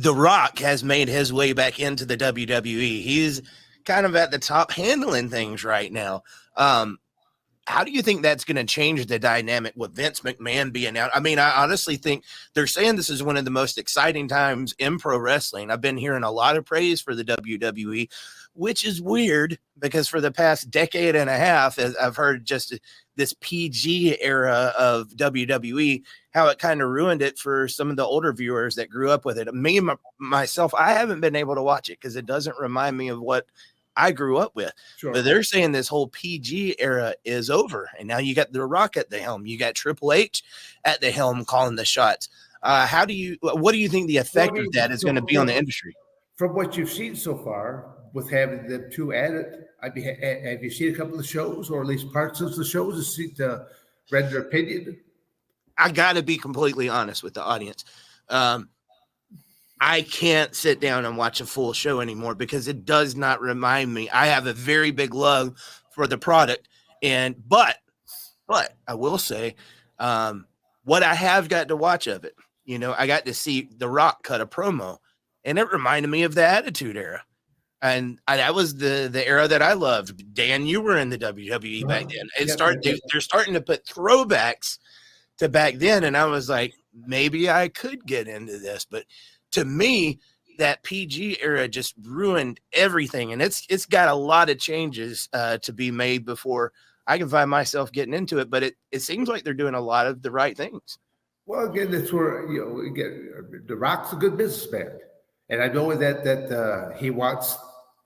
The Rock has made his way back into the WWE. He's kind of at the top handling things right now. How do you think that's going to change the dynamic with Vince McMahon being out? I mean, I honestly think they're saying this is one of the most exciting times in pro wrestling. I've been hearing a lot of praise for the WWE, which is weird because for the past decade and a half, I've heard just this PG era of WWE, how it kind of ruined it for some of the older viewers that grew up with it. Me, myself, I haven't been able to watch it because it doesn't remind me of what I grew up with. Sure. But they're saying this whole PG era is over. And now you got The Rock at the helm. You got Triple H at the helm calling the shots. What do you think the effect of that is going to be on the industry? From what you've seen so far, with having the two added, have you seen a couple of shows, or at least parts of the shows, to read their opinion? I got to be completely honest with the audience. I can't sit down and watch a full show anymore because it does not remind me. I have a very big love for the product, but I will say, what I have got to watch of it, I got to see The Rock cut a promo, and it reminded me of the Attitude Era. And that was the era that I loved. Dan, you were in the WWE back then. They're starting to put throwbacks to back then, and I was like, maybe I could get into this. But to me, that PG era just ruined everything, and it's got a lot of changes to be made before I can find myself getting into it. But it seems like they're doing a lot of the right things. Well, again, that's where The Rock's a good businessman, and I know that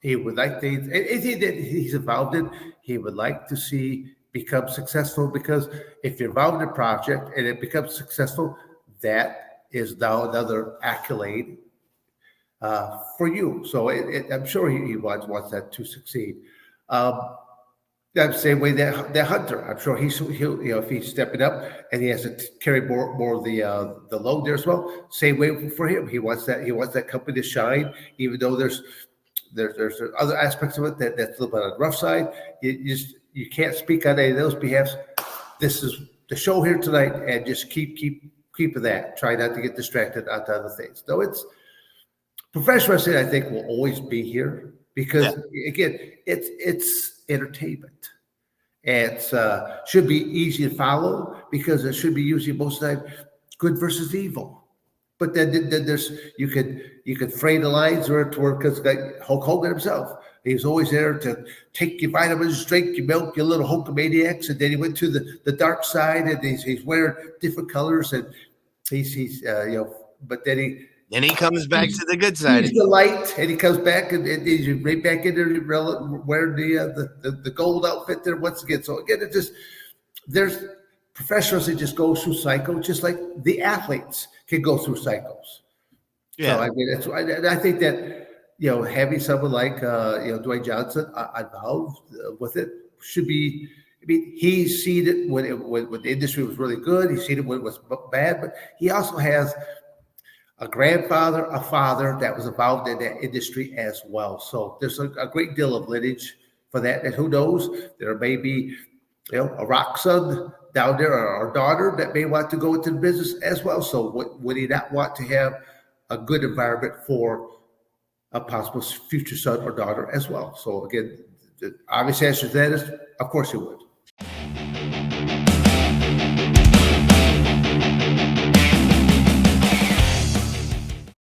he would like things, anything that he's involved in, he would like to see become successful, because if you're involved in a project and it becomes successful, that is now another accolade for you. So I'm sure he wants that to succeed. That same way that Hunter, I'm sure he'll if he's stepping up and he has to carry more of the load there as well. Same way for him, he wants that company to shine, even though there's other aspects of it that's a little bit on the rough side. You can't speak on any of those behalfs. This is the show here tonight, and just keep with that. Try not to get distracted onto other things. No, it's professional wrestling, I think, will always be here because again, it's entertainment. It should be easy to follow because it should be usually most of the time good versus evil. But then there's you could frame the lines where because Hulk Hogan himself, he was always there to take your vitamins, drink your milk, your little Hulkamaniacs, and then he went to the dark side, and he's wearing different colors, and he's but then he comes back to the good side. He's the light, and he comes back and he's right back in there wearing the gold outfit there once again. So again, there's professionals that just go through cycles, just like the athletes can go through cycles. Yeah, so I mean, I think that having someone like Dwayne Johnson involved with it should be. I mean, he's seen it when the industry was really good. He's seen it when it was bad, but he also has a grandfather, a father that was involved in that industry as well. So there's a great deal of lineage for that. And who knows, there may be a Rock son down there or a daughter that may want to go into the business as well. So would he not want to have a good environment for a possible future son or daughter as well? So again, the obvious answer to that is, of course he would.